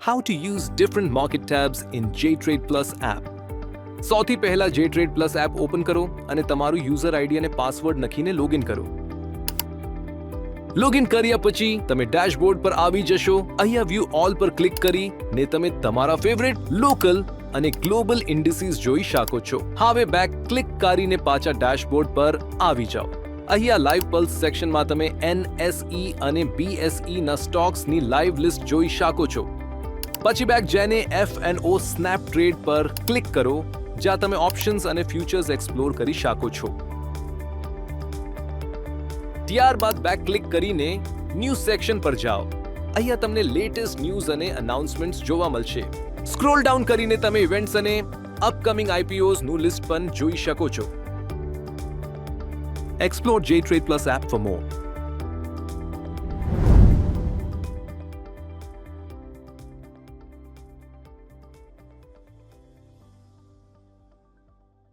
How to use different market tabs in JTrade Plus app. સૌથી પહેલા JTrade Plus app open કરો અને તમારું યુઝર આઈડી અને પાસવર્ડ નાખીને લોગિન કરો. લોગિન કર્યા પછી તમે ડેશબોર્ડ પર આવી જશો. અહીંયા વ્યૂ ઓલ પર ક્લિક કરીને તમે તમારા ફેવરેટ લોકલ અને ગ્લોબલ ઇન્ડિસીસ જોઈ શકો છો. હવે બેક ક્લિક કરીને પાછા ડેશબોર્ડ પર આવી જાઓ. અહીંયા લાઈવ પલ્સ સેક્શનમાં તમે NSE અને BSE ના સ્ટોક્સની લાઈવ લિસ્ટ જોઈ શકો છો. પછી બેક જઈને F&O સ્નેપ ટ્રેડ પર ક્લિક કરો, જ્યાં તમે ઓપ્શન્સ અને ફ્યુચર્સ એક્સપ્લોર કરી શકો છો. ત્યારબાદ બેક ક્લિક કરીને ન્યૂઝ સેક્શન પર જાઓ. અહીંયા તમને લેટેસ્ટ ન્યૂઝ અને અનાઉન્સમેન્ટ્સ જોવા મળશે. સ્ક્રોલ ડાઉન કરીને તમે ઇવેન્ટ્સ અને અપકમિંગ IPOs નું લિસ્ટ પણ જોઈ શકો છો. Explore JTrade Plus app for more.